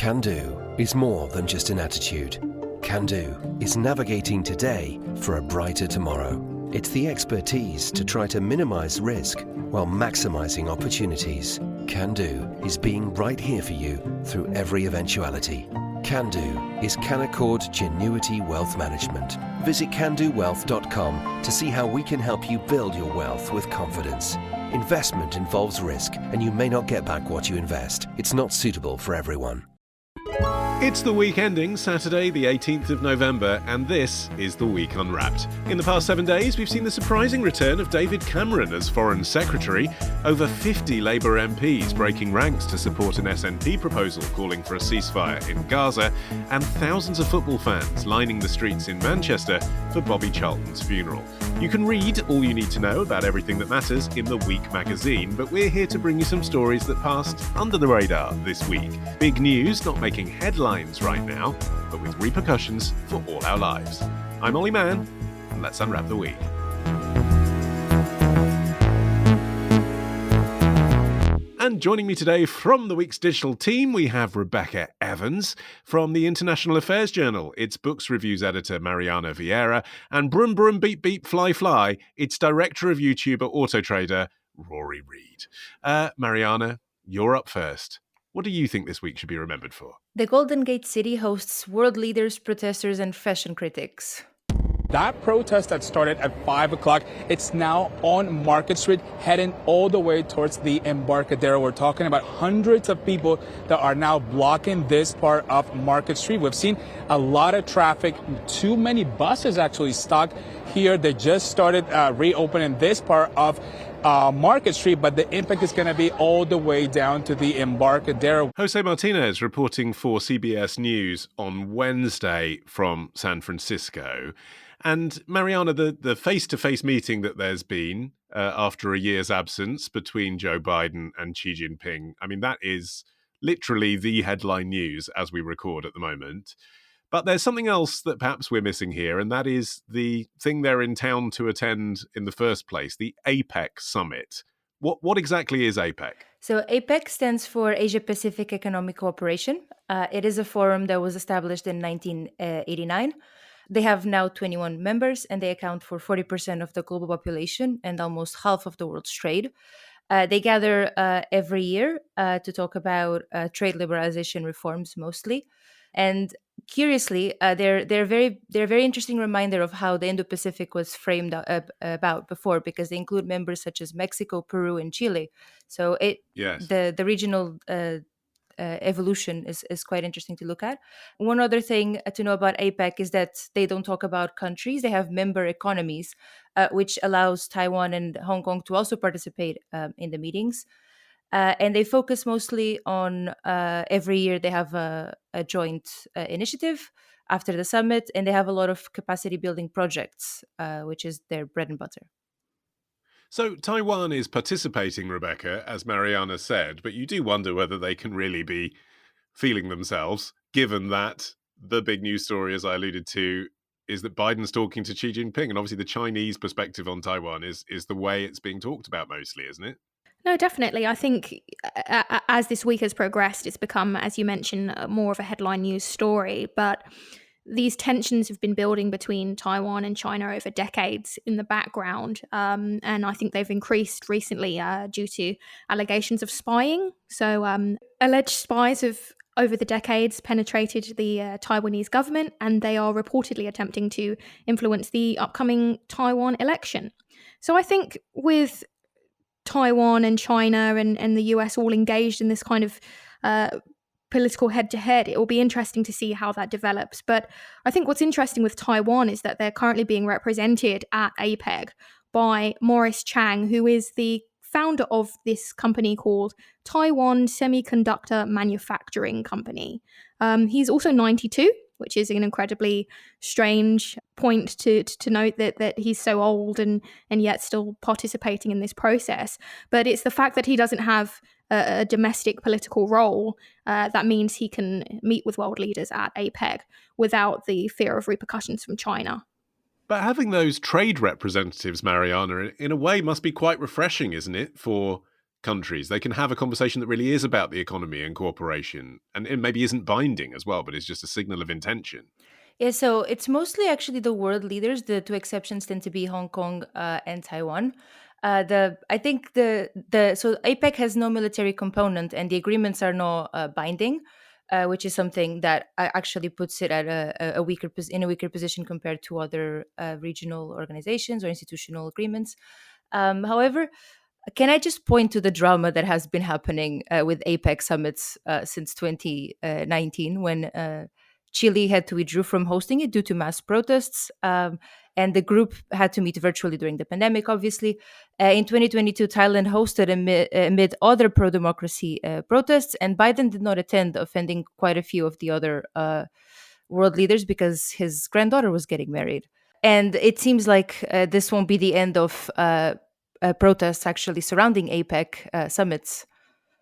Can do is more than just an attitude. Can do is navigating today for a brighter tomorrow. It's the expertise to try to minimize risk while maximizing opportunities. Can do is being right here for you through every eventuality. Can do is Canaccord Genuity Wealth Management. Visit candowealth.com to see how we can help you build your wealth with confidence. Investment involves risk, and you may not get back what you invest. It's not suitable for everyone. It's the week ending Saturday, the 18th of November, and this is The Week Unwrapped. In the past 7 days, we've seen the surprising return of David Cameron as Foreign Secretary, over 50 Labour MPs breaking ranks to support an SNP proposal calling for a ceasefire in Gaza, and thousands of football fans lining the streets in Manchester for Bobby Charlton's funeral. You can read all you need to know about everything that matters in The Week magazine, but we're here to bring you some stories that passed under the radar this week. Big news not making headlines right now, but with repercussions for all our lives. I'm Olly Mann, and let's unwrap the week. And joining me today from the week's digital team, we have Rebekah Evans from the International Affairs Journal, its books reviews editor Mariana Vieira, and brum brum beep beep fly fly, its director of YouTuber Auto Trader Rory Reid. Mariana, you're up first. What do you think this week should be remembered for? The Golden Gate City hosts world leaders, protesters, and fashion critics. That protest that started at 5 o'clock, it's now on Market Street, heading all the way towards the Embarcadero. We're talking about hundreds of people that are now blocking this part of Market Street. We've seen a lot of traffic, too many buses actually stuck here. They just started reopening this part of Market Street, but the impact is going to be all the way down to the Embarcadero. Jose Martinez reporting for CBS News on Wednesday from San Francisco. And Mariana, the face-to-face meeting that there's been after a year's absence between Joe Biden and Xi Jinping, I mean, that is literally the headline news as we record at the moment. But there's something else that perhaps we're missing here, and that is the thing they're in town to attend in the first place, the Apec summit. What exactly is Apec? So APEC stands for Asia Pacific Economic Cooperation. It is a forum that was established in 1989. They have now 21 members, and they account for 40% of the global population and almost half of the world's trade. They gather every year to talk about trade liberalization reforms mostly. And curiously, they're a very interesting reminder of how the Indo-Pacific was framed about before, because they include members such as Mexico, Peru, and Chile. So the regional evolution is quite interesting to look at. One other thing to know about APEC is that they don't talk about countries; they have member economies, which allows Taiwan and Hong Kong to also participate in the meetings. And they focus mostly on every year they have a joint initiative after the summit, and they have a lot of capacity building projects, which is their bread and butter. So Taiwan is participating, Rebekah, as Mariana said, but you do wonder whether they can really be feeling themselves, given that the big news story, as I alluded to, is that Biden's talking to Xi Jinping. And obviously the Chinese perspective on Taiwan is the way it's being talked about mostly, isn't it? No, definitely. I think as this week has progressed, it's become, as you mentioned, more of a headline news story. But these tensions have been building between Taiwan and China over decades in the background. And I think they've increased recently due to allegations of spying. So alleged spies have, over the decades, penetrated the Taiwanese government, and they are reportedly attempting to influence the upcoming Taiwan election. So I think with Taiwan and China and the US all engaged in this kind of political head-to-head, it will be interesting to see how that develops. But I think what's interesting with Taiwan is that they're currently being represented at APEC by Maurice Chang, who is the founder of this company called Taiwan Semiconductor Manufacturing Company. He's also 92, which is an incredibly strange point to note that he's so old and yet still participating in this process. But it's the fact that he doesn't have a domestic political role that means he can meet with world leaders at APEC without the fear of repercussions from China. But having those trade representatives, Mariana, in a way must be quite refreshing, isn't it, for countries. They can have a conversation that really is about the economy and cooperation, and it maybe isn't binding as well, but it's just a signal of intention. Yeah, so it's mostly actually the world leaders. The two exceptions tend to be Hong Kong and Taiwan. I think so APEC has no military component, and the agreements are not binding, which is something that actually puts it at a weaker in a weaker position compared to other regional organizations or institutional agreements. However, can I just point to the drama that has been happening with APEC summits since 2019 when Chile had to withdraw from hosting it due to mass protests? And the group had to meet virtually during the pandemic, obviously. In 2022, Thailand hosted amid other pro democracy protests, and Biden did not attend, offending quite a few of the other world leaders because his granddaughter was getting married. And it seems like this won't be the end of protests actually surrounding APEC summits.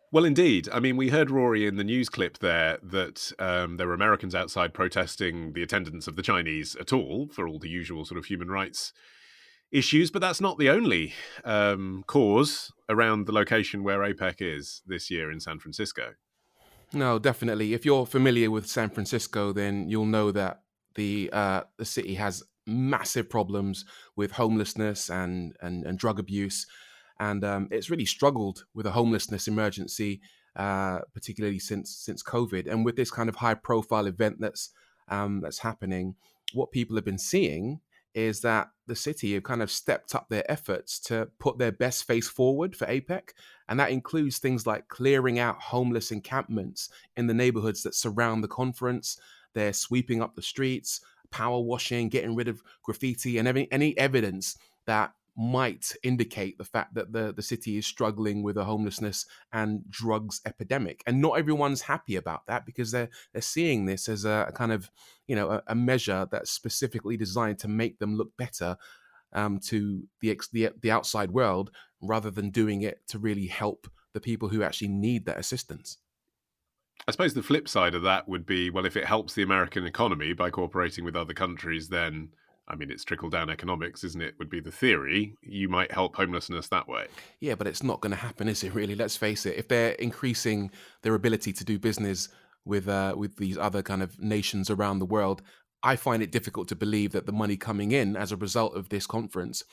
Well, indeed. I mean, we heard Rory in the news clip there that there were Americans outside protesting the attendance of the Chinese at all for all the usual sort of human rights issues. But that's not the only cause around the location where APEC is this year in San Francisco. No, definitely. If you're familiar with San Francisco, then you'll know that the city has massive problems with homelessness and drug abuse. And it's really struggled with a homelessness emergency, particularly since COVID. And with this kind of high-profile event that's happening, what people have been seeing is that the city have kind of stepped up their efforts to put their best face forward for APEC. And that includes things like clearing out homeless encampments in the neighborhoods that surround the conference. They're sweeping up the streets, power washing, getting rid of graffiti, and any evidence that might indicate the fact that the city is struggling with a homelessness and drugs epidemic. And not everyone's happy about that because they're seeing this as a kind of, a measure that's specifically designed to make them look better to the outside world, rather than doing it to really help the people who actually need that assistance. I suppose the flip side of that would be, well, if it helps the American economy by cooperating with other countries, then I mean, it's trickle-down economics, isn't it, would be the theory. You might help homelessness that way. Yeah, but it's not going to happen, is it, really? Let's face it. If they're increasing their ability to do business with these other kind of nations around the world, I find it difficult to believe that the money coming in as a result of this conference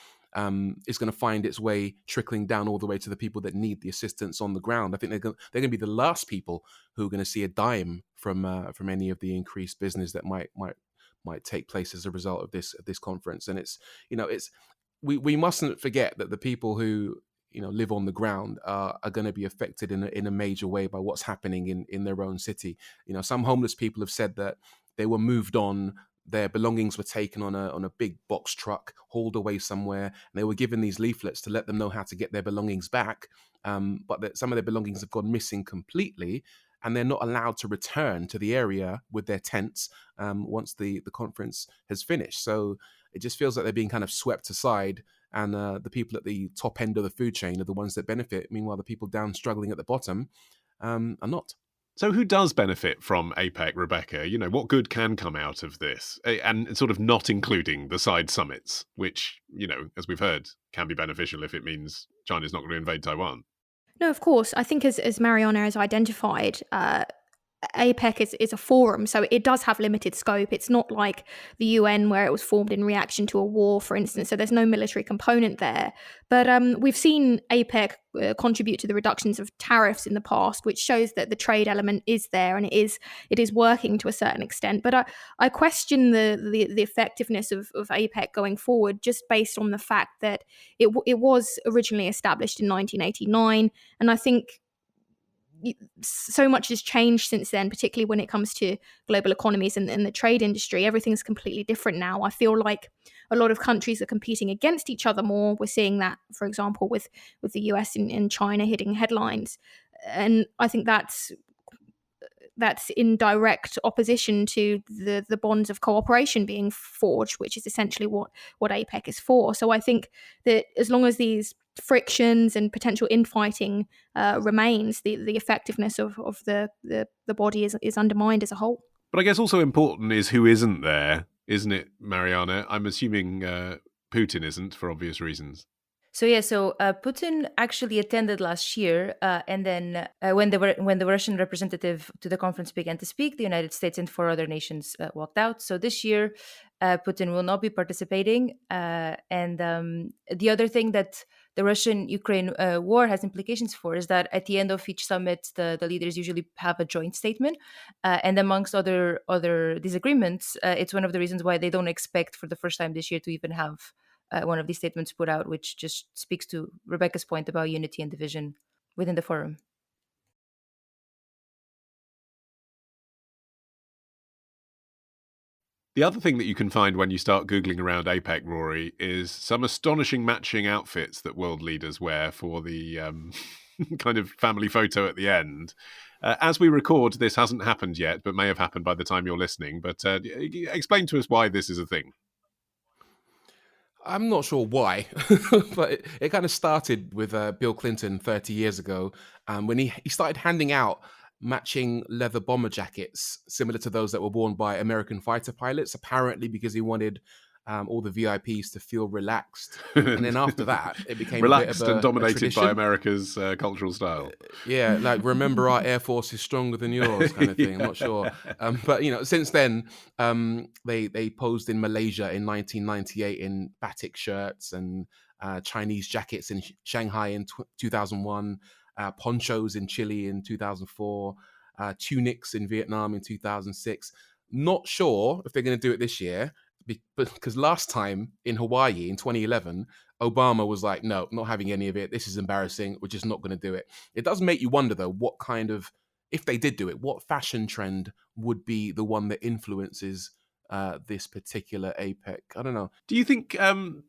is going to find its way trickling down all the way to the people that need the assistance on the ground. I think they're going to be the last people who are going to see a dime from any of the increased business that might take place as a result of this conference. And we mustn't forget that the people who live on the ground are going to be affected in a major way by what's happening in their own city. Some homeless people have said that they were moved on. Their belongings were taken on a big box truck, hauled away somewhere, and they were given these leaflets to let them know how to get their belongings back. But that some of their belongings have gone missing completely, and they're not allowed to return to the area with their tents once the conference has finished. So it just feels like they're being kind of swept aside, and the people at the top end of the food chain are the ones that benefit. Meanwhile, the people down struggling at the bottom are not. So who does benefit from APEC, Rebekah? What good can come out of this? And sort of not including the side summits, which, as we've heard, can be beneficial if it means China's not going to invade Taiwan. No, of course. I think as Mariana has identified, APEC is a forum, so it does have limited scope. It's not like the UN where it was formed in reaction to a war, for instance, so there's no military component there. But we've seen APEC contribute to the reductions of tariffs in the past, which shows that the trade element is there and it is working to a certain extent. But I question the effectiveness of APEC going forward, just based on the fact that it was originally established in 1989, and I think so much has changed since then, particularly when it comes to global economies and the trade industry. Everything's completely different now. I feel like a lot of countries are competing against each other more. We're seeing that, for example, with the US and China hitting headlines. And I think that's in direct opposition to the bonds of cooperation being forged, which is essentially what APEC is for. So I think that as long as these frictions and potential infighting remains, the effectiveness of the body is undermined as a whole. But I guess also important is who isn't there, isn't it, Mariana? I'm assuming Putin isn't, for obvious reasons. So Putin actually attended last year, and then when the Russian representative to the conference began to speak, the United States and 4 other nations walked out. So this year, Putin will not be participating. And the other thing that the Russian-Ukraine war has implications for is that at the end of each summit, the leaders usually have a joint statement, and amongst other disagreements, it's one of the reasons why they don't expect for the first time this year to even have one of these statements put out, which just speaks to Rebekah's point about unity and division within the forum. The other thing that you can find when you start Googling around Apec, Rory, is some astonishing matching outfits that world leaders wear for the kind of family photo at the end. As we record, this hasn't happened yet, but may have happened by the time you're listening. But explain to us why this is a thing. I'm not sure why, but it kind of started with Bill Clinton 30 years ago when he started handing out matching leather bomber jackets similar to those that were worn by American fighter pilots, apparently because he wanted all the VIPs to feel relaxed. And then after that, it became relaxed a bit of and dominated by tradition. America's cultural style. Yeah, like remember our Air Force is stronger than yours kind of thing. I'm not sure. But, since then, they posed in Malaysia in 1998 in batik shirts and Chinese jackets in Shanghai in 2001, ponchos in Chile in 2004, tunics in Vietnam in 2006. Not sure if they're going to do it this year, because last time in Hawaii in 2011, Obama was like, no, not having any of it. This is embarrassing. We're just not going to do it. It does make you wonder, though, what kind of, if they did do it, what fashion trend would be the one that influences this particular Apec? I don't know. Do you think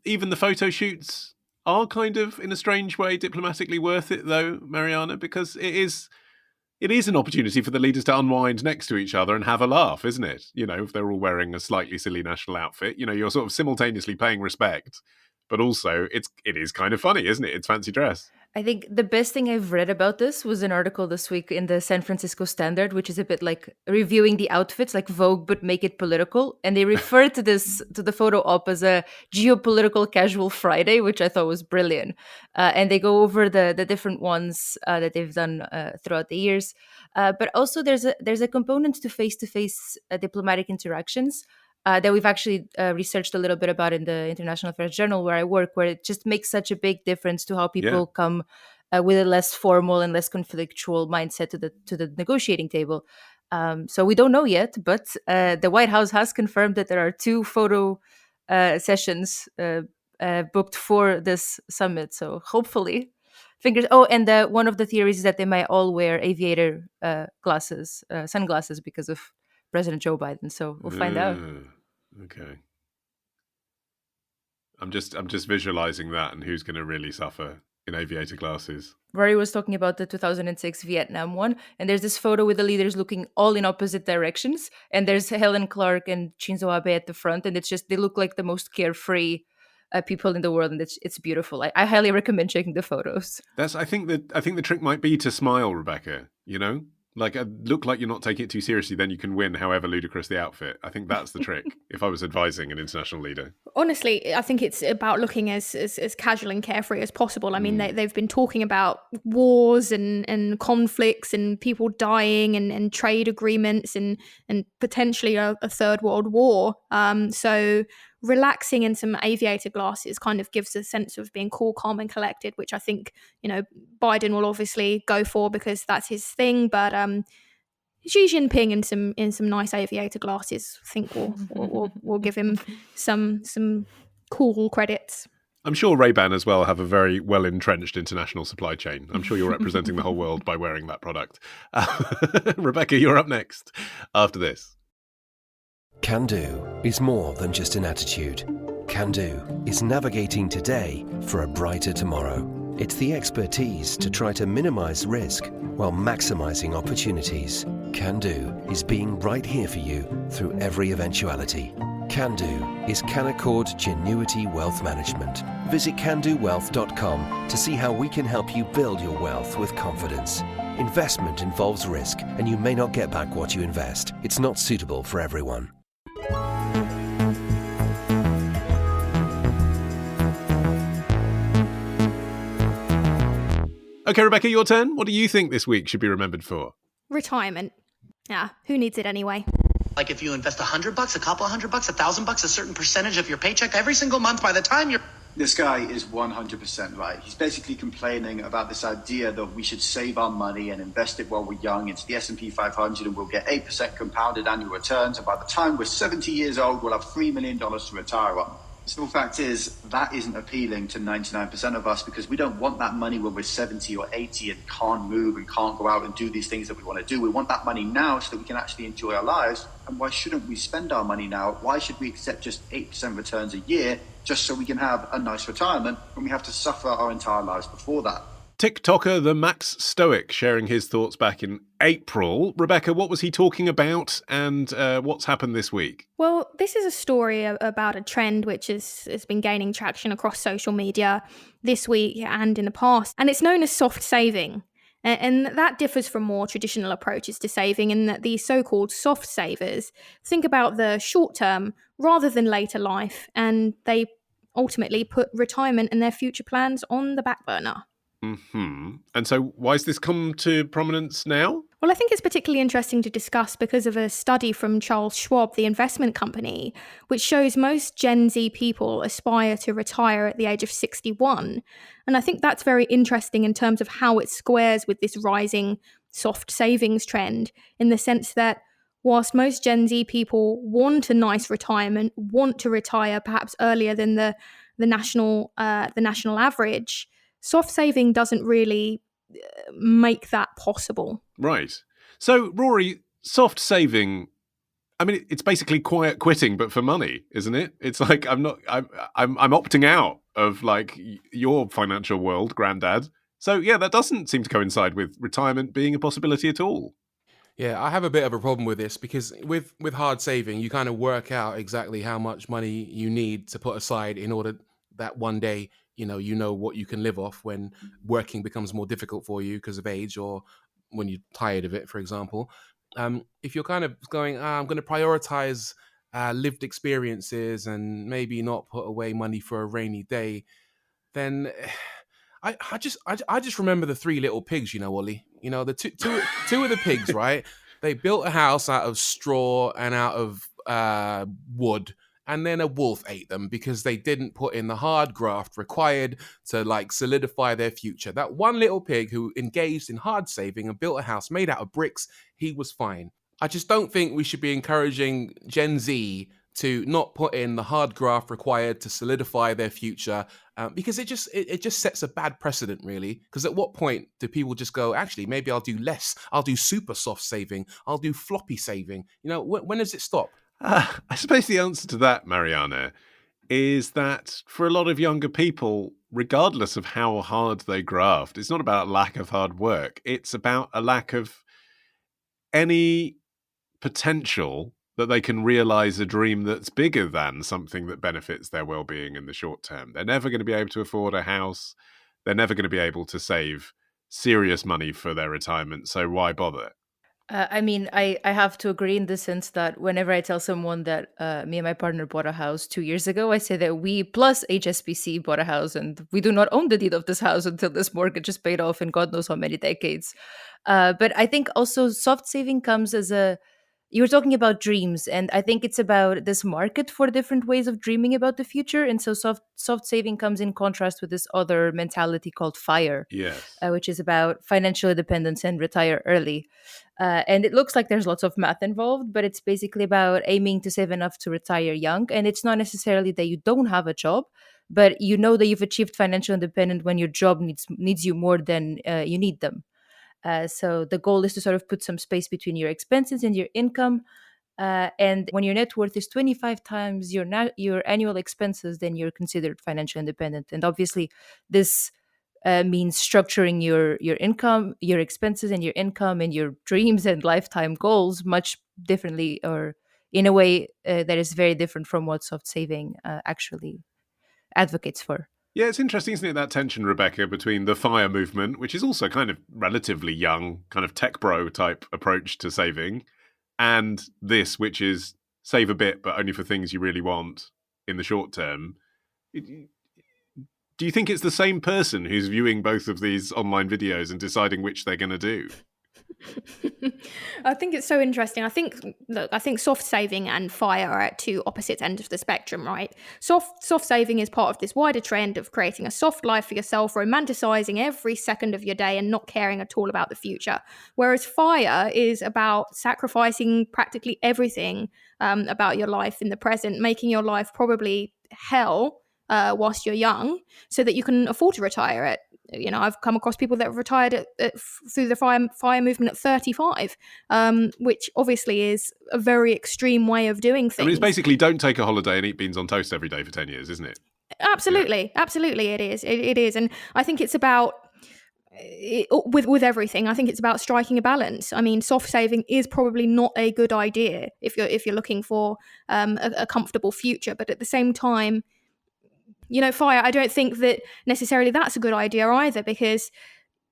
even the photo shoots are kind of, in a strange way, diplomatically worth it, though, Mariana? Because it is an opportunity for the leaders to unwind next to each other and have a laugh, isn't it? If they're all wearing a slightly silly national outfit, you're sort of simultaneously paying respect, but also it is kind of funny, isn't it? It's fancy dress. I think the best thing I've read about this was an article this week in the San Francisco Standard, which is a bit like reviewing the outfits, like Vogue, but make it political. And they refer to the photo op as a geopolitical casual Friday, which I thought was brilliant. And they go over the different ones that they've done throughout the years. But also there's a component to face-to-face diplomatic interactions that we've actually researched a little bit about in the International Affairs Journal where I work, where it just makes such a big difference to how people come with a less formal and less conflictual mindset to the negotiating table. So we don't know yet, but the White House has confirmed that there are 2 photo sessions booked for this summit. So hopefully, fingers. Oh, and one of the theories is that they might all wear aviator sunglasses because of President Joe Biden. So we'll find out. Okay. I'm just visualizing that and who's going to really suffer in aviator glasses. Rory was talking about the 2006 Vietnam one, and there's this photo with the leaders looking all in opposite directions, and there's Helen Clark and Shinzo Abe at the front, and it's just they look like the most carefree people in the world, and it's beautiful. I highly recommend checking the photos. I think the trick might be to smile, Rebekah. Like, look like you're not taking it too seriously, then you can win however ludicrous the outfit. I think that's the trick, if I was advising an international leader. Honestly, I think it's about looking as casual and carefree as possible. I mean, they've been talking about wars and conflicts and people dying and trade agreements and potentially a third world war. So relaxing in some aviator glasses kind of gives a sense of being cool, calm and collected, which I think, Biden will obviously go for because that's his thing. But Xi Jinping in some nice aviator glasses, I think we'll give him some cool credits. I'm sure Ray-Ban as well have a very well-entrenched international supply chain. I'm sure you're representing the whole world by wearing that product. Rebekah, you're up next after this. Can do is more than just an attitude. Can do is navigating today for a brighter tomorrow. It's the expertise to try to minimize risk while maximizing opportunities. Can do is being right here for you through every eventuality. Can do is Canaccord Genuity Wealth Management. Visit candowealth.com to see how we can help you build your wealth with confidence. Investment involves risk, and you may not get back what you invest. It's not suitable for everyone. Okay, Rebekah, your turn. What do you think this week should be remembered for? Retirement. Yeah, who needs it anyway? Like if you invest $100, a couple $100, $1,000, a certain percentage of your paycheck every single month, by the time you're... This guy is 100% right. He's basically complaining about this idea that we should save our money and invest it while we're young into the S&P 500 and we'll get 8% compounded annual returns. And by the time we're 70 years old, we'll have $3 million to retire on. The simple fact is that isn't appealing to 99% of us because we don't want that money when we're 70 or 80 and can't move and can't go out and do these things that we want to do. We want that money now so that we can actually enjoy our lives. And why shouldn't we spend our money now? Why should we accept just 8% returns a year just so we can have a nice retirement when we have to suffer our entire lives before that? TikToker the Max Stoic sharing his thoughts back in April. Rebekah, what was he talking about and what's happened this week? Well, this is a story about a trend which has been gaining traction across social media this week and in the past, and it's known as soft saving. And that differs from more traditional approaches to saving in that these so-called soft savers think about the short term rather than later life, and they ultimately put retirement and their future plans on the back burner. Mm-hmm. And so why's this come to prominence now? Well, I think it's particularly interesting to discuss because of a study from Charles Schwab, the investment company, which shows most Gen Z people aspire to retire at the age of 61. And I think that's very interesting in terms of how it squares with this rising soft savings trend, in the sense that whilst most Gen Z people want a nice retirement, want to retire perhaps earlier than the national average, soft saving doesn't really make that possible. Right. So, Rory, soft saving, I mean, it's basically quiet quitting, but for money, isn't it? It's like I'm opting out of like your financial world, granddad. So, yeah, that doesn't seem to coincide with retirement being a possibility at all. Yeah, I have a bit of a problem with this because with hard saving, you kind of work out exactly how much money you need to put aside in order that one day you know what you can live off when working becomes more difficult for you because of age or when you're tired of it, for example. If you're kind of going, I'm going to prioritize lived experiences and maybe not put away money for a rainy day, then I just remember the Three Little Pigs, Ollie. The two of the pigs, right? They built a house out of straw and out of wood. And then a wolf ate them because they didn't put in the hard graft required to like solidify their future. That one little pig who engaged in hard saving and built a house made out of bricks, he was fine. I just don't think we should be encouraging Gen Z to not put in the hard graft required to solidify their future because it just sets a bad precedent, really. Because at what point do people just go, actually, maybe I'll do less. I'll do super soft saving. I'll do floppy saving. When does it stop? I suppose the answer to that, Mariana, is that for a lot of younger people, regardless of how hard they graft, it's not about lack of hard work. It's about a lack of any potential that they can realize a dream that's bigger than something that benefits their well-being in the short term. They're never going to be able to afford a house. They're never going to be able to save serious money for their retirement. So why bother? I have to agree in the sense that whenever I tell someone that me and my partner bought a house 2 years ago, I say that we plus HSBC bought a house and we do not own the deed of this house until this mortgage is paid off in God knows how many decades. But I think also soft saving comes as you were talking about dreams, and I think it's about this market for different ways of dreaming about the future. And so soft saving comes in contrast with this other mentality called FIRE, yes, which is about financial independence and retire early. And it looks like there's lots of math involved, but it's basically about aiming to save enough to retire young. And it's not necessarily that you don't have a job, but you know that you've achieved financial independence when your job needs you more than you need them. So the goal is to sort of put some space between your expenses and your income. And when your net worth is 25 times your annual expenses, then you're considered financially independent. And obviously, this means structuring your income, your expenses, and your income and your dreams and lifetime goals much differently, or in a way that is very different from what soft saving actually advocates for. Yeah, it's interesting, isn't it, that tension, Rebekah, between the FIRE movement, which is also kind of relatively young, kind of tech bro type approach to saving, and this, which is save a bit, but only for things you really want in the short term. Do you think it's the same person who's viewing both of these online videos and deciding which they're going to do? I think it's so interesting. I think soft saving and FIRE are at two opposite ends of the spectrum, right? Soft saving is part of this wider trend of creating a soft life for yourself, romanticizing every second of your day and not caring at all about the future. Whereas FIRE is about sacrificing practically everything about your life in the present, making your life probably hell whilst you're young, so that you can afford to retire at. I've come across people that have retired through the FIRE movement at 35, which obviously is a very extreme way of doing things. I mean, it's basically don't take a holiday and eat beans on toast every day for 10 years, isn't it? Absolutely. Yeah. Absolutely it is. It is. And I think it's about, with everything, I think it's about striking a balance. I mean, soft saving is probably not a good idea if you're looking for a comfortable future. But at the same time, FIRE, I don't think that necessarily that's a good idea either, because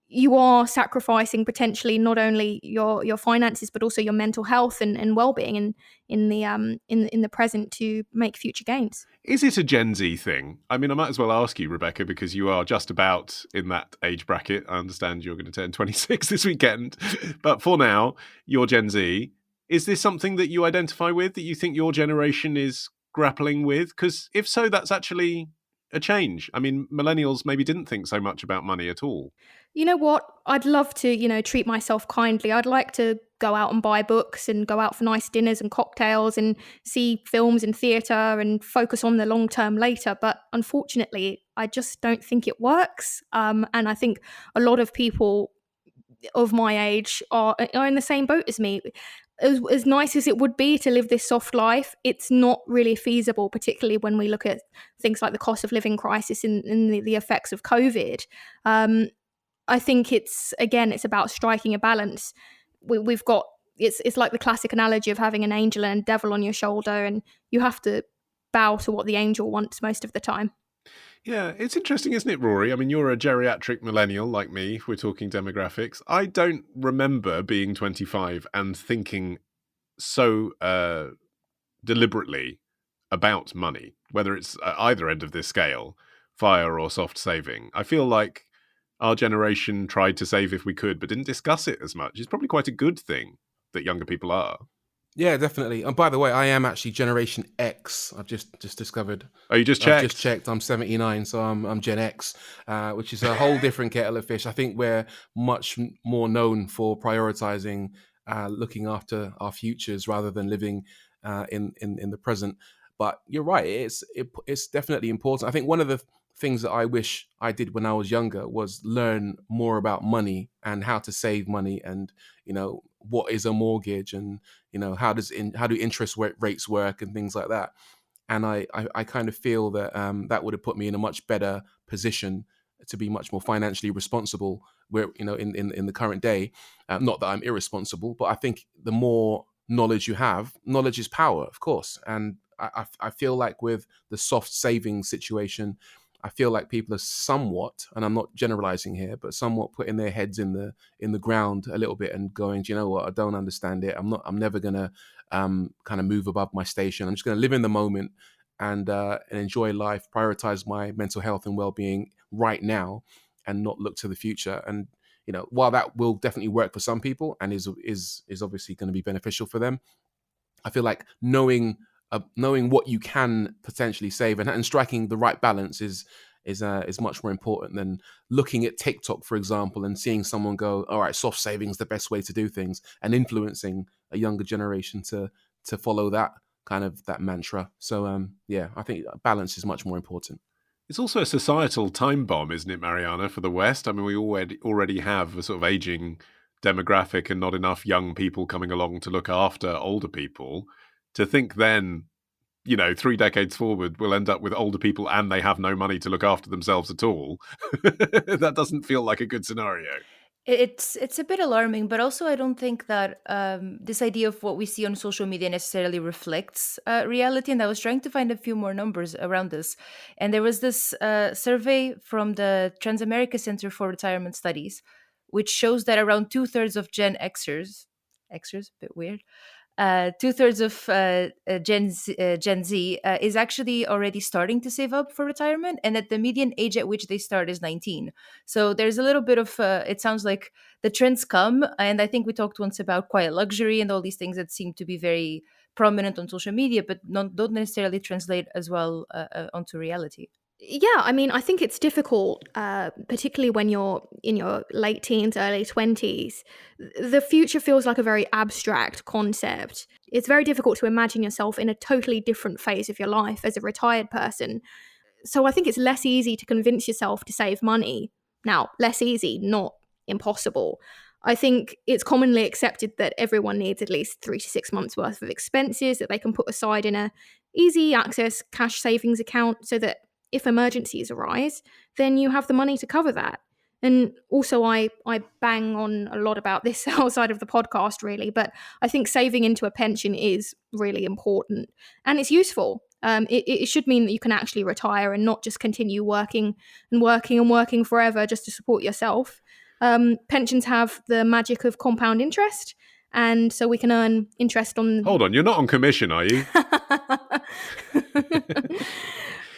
you are sacrificing potentially not only your finances but also your mental health and well-being in the present to make future gains. Is it a Gen Z thing? I mean, I might as well ask you, Rebekah, because you are just about in that age bracket. I understand you're going to turn 26 this weekend, but for now, you're Gen Z. Is this something that you identify with, that you think your generation is grappling with? Because if so, that's actually a change. I mean, millennials maybe didn't think so much about money at all. You know what? I'd love to, treat myself kindly. I'd like to go out and buy books and go out for nice dinners and cocktails and see films in theatre and focus on the long term later. But unfortunately, I just don't think it works. And I think a lot of people of my age are in the same boat as me. As nice as it would be to live this soft life, it's not really feasible, particularly when we look at things like the cost of living crisis and the effects of COVID. I think it's about striking a balance. We've got, it's like the classic analogy of having an angel and a devil on your shoulder, and you have to bow to what the angel wants most of the time. Yeah, it's interesting, isn't it, Rory? I mean, you're a geriatric millennial like me, if we're talking demographics. I don't remember being 25 and thinking so deliberately about money, whether it's at either end of this scale, FIRE or soft saving. I feel like our generation tried to save if we could, but didn't discuss it as much. It's probably quite a good thing that younger people are. Yeah, definitely. And by the way, I am actually Generation X. I've just discovered. Oh, you just checked? I've just checked. I'm 79, so I'm Gen X, which is a whole different kettle of fish. I think we're much more known for prioritizing looking after our futures rather than living in the present. But you're right. It's definitely important. I think one of the things that I wish I did when I was younger was learn more about money and how to save money, and what is a mortgage, and how do interest rates work and things like that. And I kind of feel that that would have put me in a much better position to be much more financially responsible. Where in the current day, not that I'm irresponsible, but I think the more knowledge you have, knowledge is power, of course. And I feel like with the soft saving situation, I feel like people are somewhat, and I'm not generalizing here, but somewhat putting their heads in the ground a little bit and going, do you know what? I don't understand it. I'm never gonna kind of move above my station. I'm just gonna live in the moment and enjoy life, prioritize my mental health and well-being right now, and not look to the future. And while that will definitely work for some people and is obviously going to be beneficial for them, I feel like knowing what you can potentially save and striking the right balance is much more important than looking at TikTok, for example, and seeing someone go, all right, soft saving is the best way to do things, and influencing a younger generation to follow that mantra. So I think balance is much more important. It's also a societal time bomb, isn't it, Mariana, for the West? I mean, we already have a sort of aging demographic and not enough young people coming along to look after older people. To think then, 3 decades forward, we'll end up with older people and they have no money to look after themselves at all. That doesn't feel like a good scenario. It's a bit alarming, but also I don't think that this idea of what we see on social media necessarily reflects reality. And I was trying to find a few more numbers around this. And there was this survey from the Transamerica Center for Retirement Studies, which shows that around 2/3 of Gen Xers, a bit weird, 2/3 of Gen Z is actually already starting to save up for retirement, and that the median age at which they start is 19. So there's a little bit of, it sounds like the trends come, and I think we talked once about quiet luxury and all these things that seem to be very prominent on social media, but don't necessarily translate as well onto reality. Yeah, I mean, I think it's difficult, particularly when you're in your late teens, early 20s. The future feels like a very abstract concept. It's very difficult to imagine yourself in a totally different phase of your life as a retired person. So I think it's less easy to convince yourself to save money. Now, less easy, not impossible. I think it's commonly accepted that everyone needs at least 3 to 6 months worth of expenses that they can put aside in a easy access cash savings account so that if emergencies arise, then you have the money to cover that. And also, I bang on a lot about this outside of the podcast, really, but I think saving into a pension is really important and it's useful. It should mean that you can actually retire and not just continue working and working and working forever just to support yourself. Pensions have the magic of compound interest, and so we can earn interest on. Hold on, you're not on commission, are you?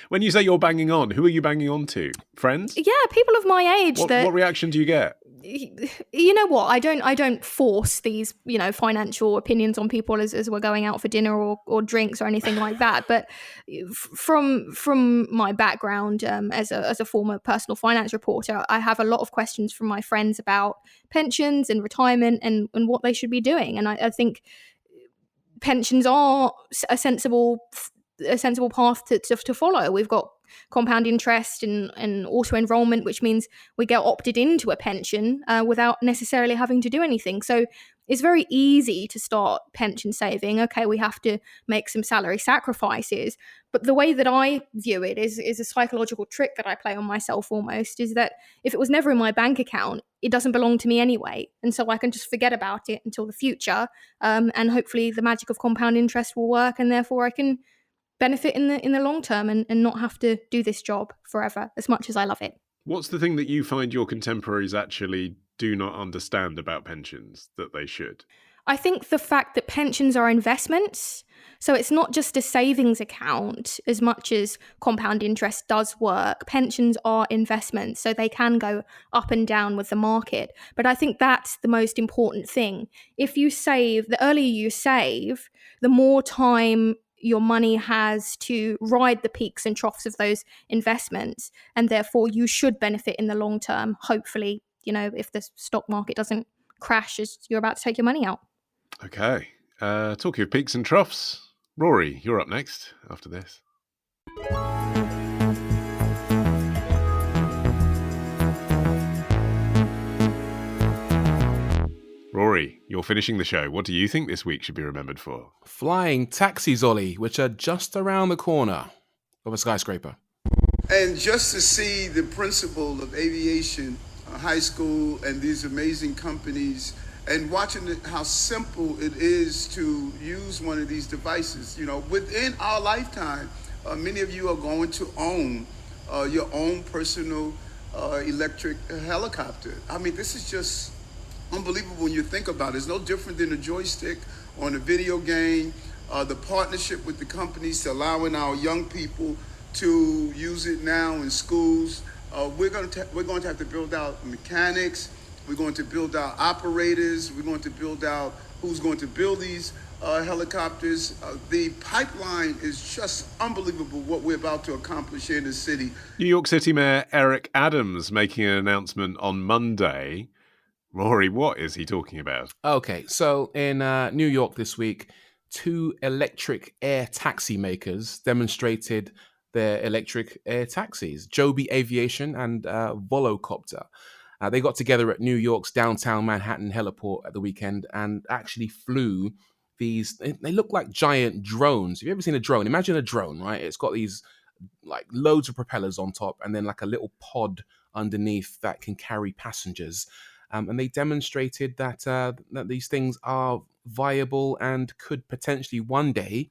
When you say you're banging on, who are you banging on to? Friends? Yeah, people of my age. What reaction do you get? You know what? I don't force these, financial opinions on people as we're going out for dinner or drinks or anything like that. But from my background as a former personal finance reporter, I have a lot of questions from my friends about pensions and retirement and what they should be doing. And I think pensions are a sensible path to follow. We've got compound interest and auto enrollment, which means we get opted into a pension without necessarily having to do anything. So it's very easy to start pension saving. Okay, we have to make some salary sacrifices, but the way that I view it is a psychological trick that I play on myself almost, is that if it was never in my bank account, it doesn't belong to me anyway. And so I can just forget about it until the future. And hopefully the magic of compound interest will work, and therefore I can benefit in the long term and not have to do this job forever, as much as I love it. What's the thing that you find your contemporaries actually do not understand about pensions that they should? I think the fact that pensions are investments, so it's not just a savings account as much as compound interest does work. Pensions are investments, so they can go up and down with the market. But I think that's the most important thing. If you save, the earlier you save, the more time your money has to ride the peaks and troughs of those investments, and therefore you should benefit in the long term, hopefully, if the stock market doesn't crash as you're about to take your money out. Okay. Talking of peaks and troughs, Rory, you're up next after this. Rory, you're finishing the show. What do you think this week should be remembered for? Flying taxis, Ollie, which are just around the corner of a skyscraper. And just to see the principle of aviation, high school, and these amazing companies, and watching how simple it is to use one of these devices. Within our lifetime, many of you are going to own your own personal electric helicopter. I mean, this is just unbelievable when you think about it. It's no different than a joystick on a video game. The partnership with the companies to allowing our young people to use it now in schools. We're going to have to build out mechanics. We're going to build out operators. We're going to build out who's going to build these helicopters. The pipeline is just unbelievable what we're about to accomplish here in the city. New York City Mayor Eric Adams making an announcement on Monday. Rory, what is he talking about? Okay, so in New York this week, 2 electric air taxi makers demonstrated their electric air taxis, Joby Aviation and Volocopter. They got together at New York's downtown Manhattan heliport at the weekend and actually flew these, they look like giant drones. Have you ever seen a drone? Imagine a drone, right? It's got these like loads of propellers on top and then like a little pod underneath that can carry passengers. And they demonstrated that that these things are viable and could potentially one day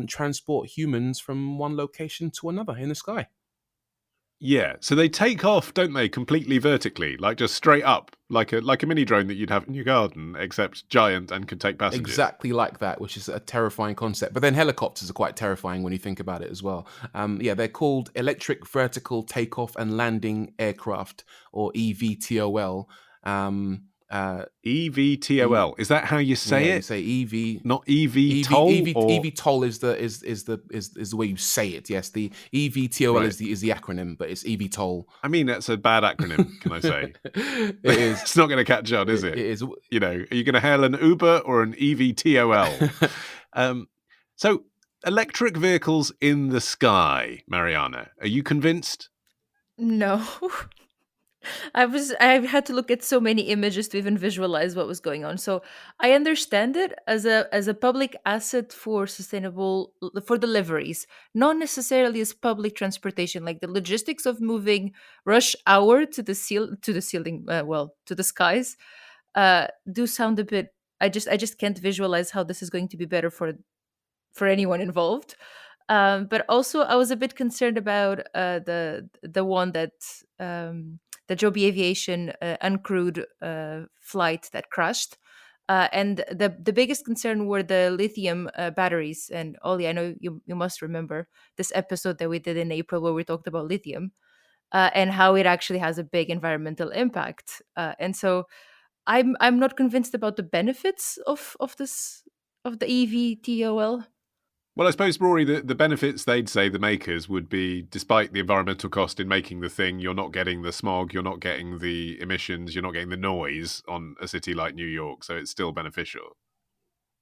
transport humans from one location to another in the sky. Yeah, so they take off, don't they, completely vertically, like just straight up, like a mini drone that you'd have in your garden, except giant and can take passengers. Exactly like that, which is a terrifying concept. But then helicopters are quite terrifying when you think about it as well. They're called electric vertical takeoff and landing aircraft, or EVTOL. EVTOL. Is that how you say it? You say EV, not EVTOL. EVTOL is the way you say it. Yes, the EVTOL Right. is the acronym, but it's EVTOL. I mean, that's a bad acronym, can I say? It is. It's not going to catch on, is it? It is. You know, are you going to hail an Uber or an EVTOL? So, electric vehicles in the sky, Mariana. Are you convinced? No. I had to look at so many images to even visualize what was going on. So I understand it as a public asset for for deliveries, not necessarily as public transportation. Like the logistics of moving rush hour to the skies, do sound a bit. I just can't visualize how this is going to be better for anyone involved. But also, I was a bit concerned about the one that the Joby Aviation uncrewed flight that crashed. And the biggest concern were the lithium batteries. And Ollie, I know you must remember this episode that we did in April where we talked about lithium and how it actually has a big environmental impact. And so I'm not convinced about the benefits of the EVTOL. Well, I suppose, Rory, the benefits they'd say, the makers, would be, despite the environmental cost in making the thing, you're not getting the smog, you're not getting the emissions, you're not getting the noise on a city like New York, so it's still beneficial.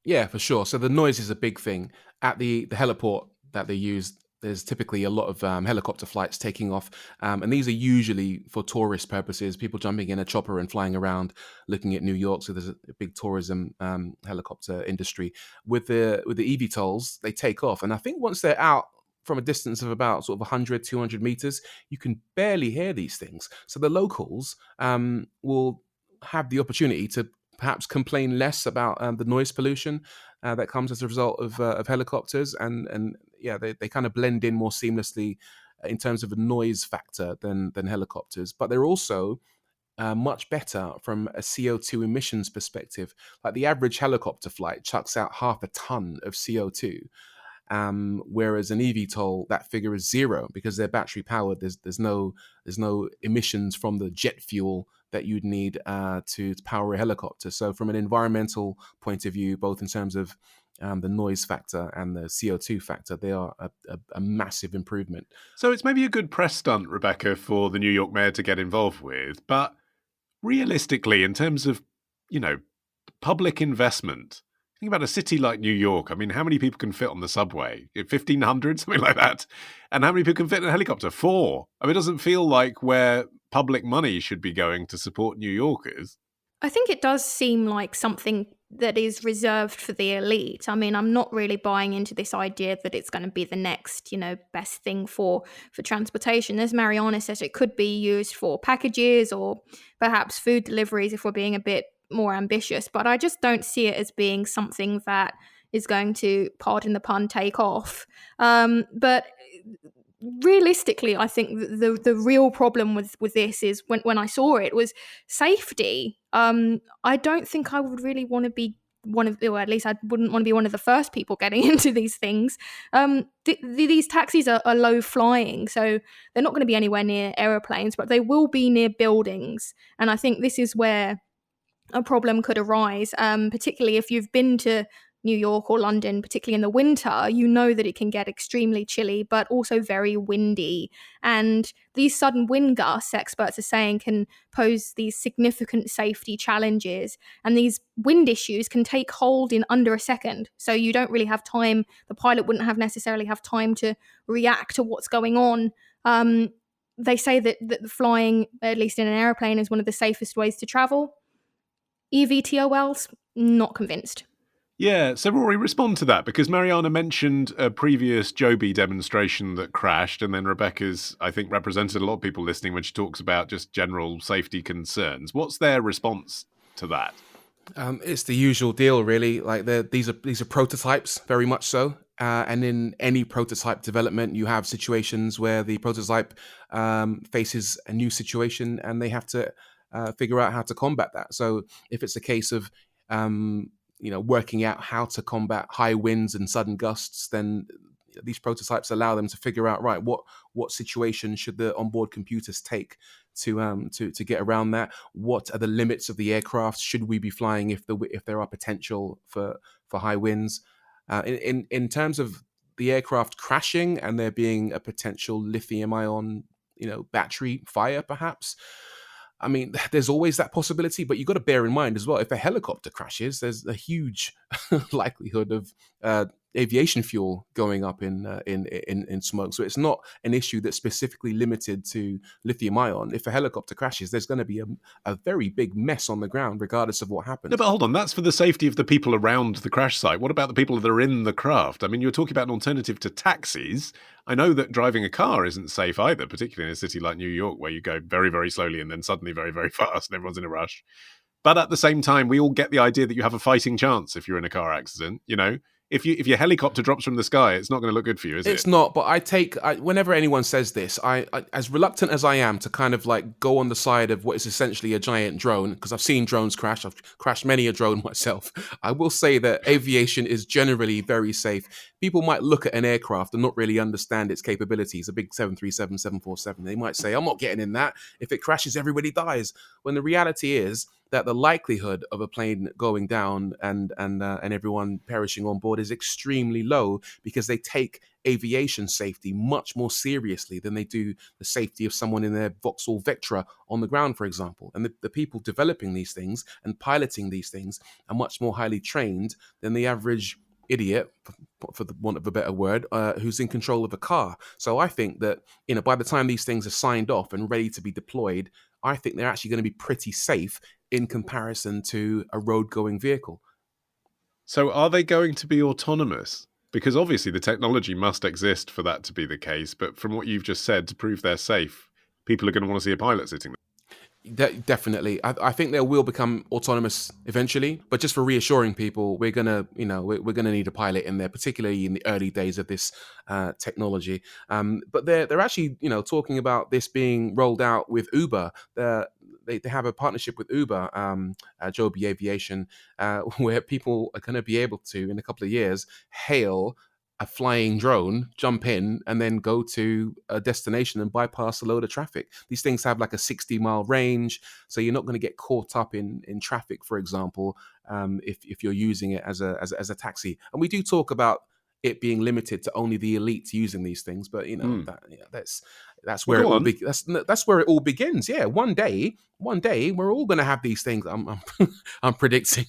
Yeah, for sure. So the noise is a big thing. At the heliport that they use, there's typically a lot of helicopter flights taking off. And these are usually for tourist purposes, people jumping in a chopper and flying around, looking at New York. So there's a big tourism helicopter industry. With the eVTOLs, they take off. And I think once they're out from a distance of about sort of 100, 200 meters, you can barely hear these things. So the locals will have the opportunity to perhaps complain less about the noise pollution that comes as a result of helicopters, and they kind of blend in more seamlessly in terms of a noise factor than helicopters. But they're also much better from a CO2 emissions perspective. Like the average helicopter flight chucks out 0.5 ton of CO2. Whereas an eVTOL, that figure is 0 because they're battery powered. There's no emissions from the jet fuel that you'd need to power a helicopter. So from an environmental point of view, both in terms of the noise factor and the CO2 factor, they are a massive improvement. So it's maybe a good press stunt, Rebekah, for the New York mayor to get involved with. But realistically, in terms of, public investment, think about a city like New York. I mean, how many people can fit on the subway? 1,500, something like that. And how many people can fit in a helicopter? 4. I mean, it doesn't feel like where public money should be going to support New Yorkers. I think it does seem like something that is reserved for the elite. I mean, I'm not really buying into this idea that it's going to be the next, best thing for transportation. As Mariana says, it could be used for packages or perhaps food deliveries if we're being a bit more ambitious. But I just don't see it as being something that is going to, pardon the pun, take off. But realistically, I think the real problem with this is when I saw it was safety. I don't think I would really want to be or at least I wouldn't want to be one of the first people getting into these things. These taxis are low flying, so they're not going to be anywhere near aeroplanes, but they will be near buildings. And I think this is where a problem could arise, particularly if you've been to New York or London, particularly in the winter. You know that it can get extremely chilly, but also very windy. And these sudden wind gusts, experts are saying, can pose these significant safety challenges. And these wind issues can take hold in under a second. So you don't really have time. The pilot wouldn't necessarily have time to react to what's going on. They say that flying, at least in an airplane, is one of the safest ways to travel. eVTOLs, not convinced. Yeah, so Rory, respond to that, because Mariana mentioned a previous Joby demonstration that crashed, and then Rebekah's, I think, represented a lot of people listening when she talks about just general safety concerns. What's their response to that? It's the usual deal, really. Like these are prototypes, very much so. And in any prototype development, you have situations where the prototype faces a new situation and they have to figure out how to combat that. So if it's a case of working out how to combat high winds and sudden gusts, then these prototypes allow them to figure out, right, what situation should the onboard computers take to get around that? What are the limits of the aircraft? Should we be flying if there are potential for high winds? In terms of the aircraft crashing and there being a potential lithium-ion, battery fire, perhaps. I mean, there's always that possibility, but you've got to bear in mind as well, if a helicopter crashes, there's a huge likelihood of aviation fuel going up in smoke. So it's not an issue that's specifically limited to lithium ion. If a helicopter crashes, there's going to be a very big mess on the ground, regardless of what happens. No, but hold on, that's for the safety of the people around the crash site. What about the people that are in the craft? I mean, you're talking about an alternative to taxis. I know that driving a car isn't safe either, particularly in a city like New York, where you go very, very slowly and then suddenly very, very fast and everyone's in a rush. But at the same time, we all get the idea that you have a fighting chance if you're in a car accident, If your helicopter drops from the sky, it's not going to look good for you, is it? It's not, but whenever anyone says this, I as reluctant as I am to kind of like go on the side of what is essentially a giant drone, because I've seen drones crash, I've crashed many a drone myself, I will say that aviation is generally very safe. People might look at an aircraft and not really understand its capabilities, a big 737, 747. They might say, I'm not getting in that. If it crashes, everybody dies. When the reality is that the likelihood of a plane going down and everyone perishing on board is extremely low, because they take aviation safety much more seriously than they do the safety of someone in their Vauxhall Vectra on the ground, for example. And the people developing these things and piloting these things are much more highly trained than the average idiot, for the want of a better word, who's in control of a car. So I think that, by the time these things are signed off and ready to be deployed, I think they're actually going to be pretty safe in comparison to a road-going vehicle. So are they going to be autonomous? Because obviously the technology must exist for that to be the case, but from what you've just said, to prove they're safe, people are going to want to see a pilot sitting there. Definitely. I think they will become autonomous eventually, but just for reassuring people, we're gonna need a pilot in there, particularly in the early days of this technology. But they're actually talking about this being rolled out with Uber. They have a partnership with Uber, Joby Aviation, where people are going to be able to, in a couple of years, hail a flying drone, jump in, and then go to a destination and bypass a load of traffic. These things have like a 60-mile range, so you're not going to get caught up in traffic, for example, if you're using it as a taxi. And we do talk about it being limited to only the elite using these things, but that's where that's where it all begins. Yeah, one day we're all going to have these things. I'm predicting.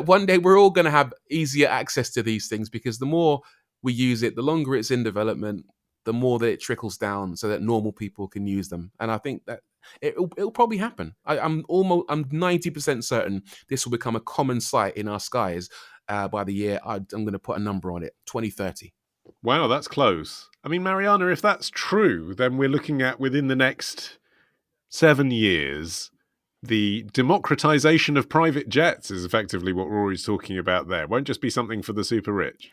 One day we're all going to have easier access to these things, because the more we use it, the longer it's in development, the more that it trickles down so that normal people can use them. And I think that it'll probably happen. I'm 90% certain this will become a common sight in our skies by the year, I'm going to put a number on it, 2030. Wow, that's close. I mean, Mariana, if that's true, then we're looking at, within the next 7 years, the democratization of private jets is effectively what Rory's talking about there. It won't just be something for the super rich.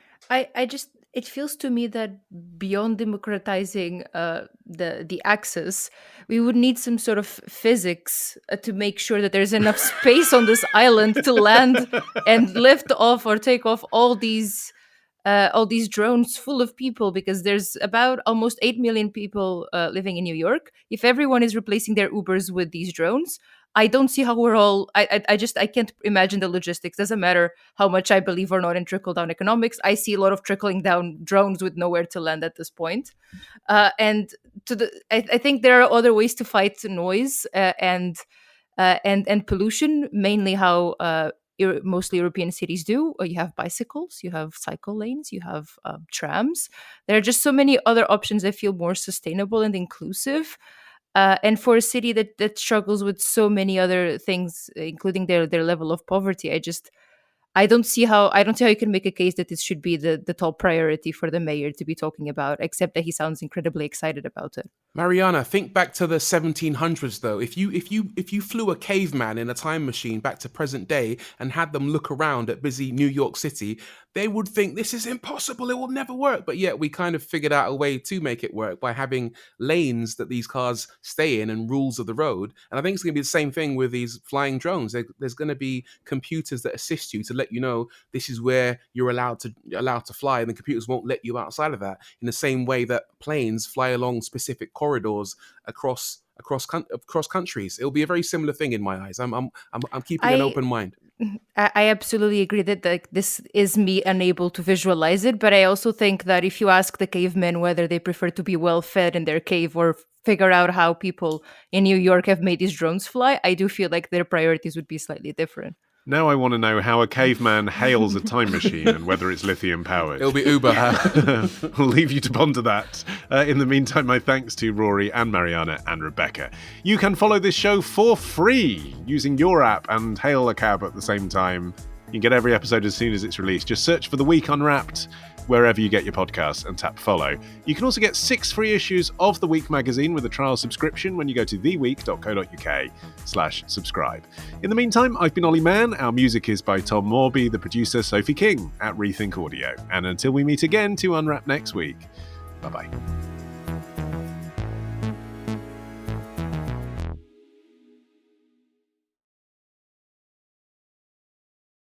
It feels to me that beyond democratizing the access, we would need some sort of physics to make sure that there's enough space on this island to land and lift off or take off all these drones full of people, because there's about almost 8 million people living in New York. If everyone is replacing their Ubers with these drones, I don't see how we're all. I can't imagine the logistics. Doesn't matter how much I believe or not in trickle down economics. I see a lot of trickling down drones with nowhere to land at this point. I think there are other ways to fight noise and pollution. Mainly how mostly European cities do. You have bicycles, you have cycle lanes, you have trams. There are just so many other options that feel more sustainable and inclusive. And for a city that struggles with so many other things, including their level of poverty, I don't see how you can make a case that this should be the top priority for the mayor to be talking about, except that he sounds incredibly excited about it. Mariana, think back to the 1700s though. If you flew a caveman in a time machine back to present day and had them look around at busy New York City, they would think this is impossible, it will never work. But yet we kind of figured out a way to make it work by having lanes that these cars stay in and rules of the road. And I think it's going to be the same thing with these flying drones. There's going to be computers that assist you to let you know this is where you're allowed to fly, and the computers won't let you outside of that. In the same way that planes fly along specific corridors across countries, it'll be a very similar thing in my eyes. I'm keeping an open mind. I absolutely agree that this is me unable to visualize it, but I also think that if you ask the cavemen whether they prefer to be well fed in their cave or figure out how people in New York have made these drones fly, I do feel like their priorities would be slightly different. Now I want to know how a caveman hails a time machine and whether it's lithium powered. It'll be Uber. We'll leave you to ponder that. In the meantime, my thanks to Rory and Mariana and Rebekah. You can follow this show for free using your app and hail a cab at the same time. You can get every episode as soon as it's released. Just search for The Week Unwrapped wherever you get your podcasts and tap follow. You can also get 6 free issues of The Week magazine with a trial subscription when you go to theweek.co.uk/subscribe. In the meantime, I've been Olly Mann. Our music is by Tom Morby, the producer Sophie King at Rethink Audio. And until we meet again to unwrap next week, bye-bye.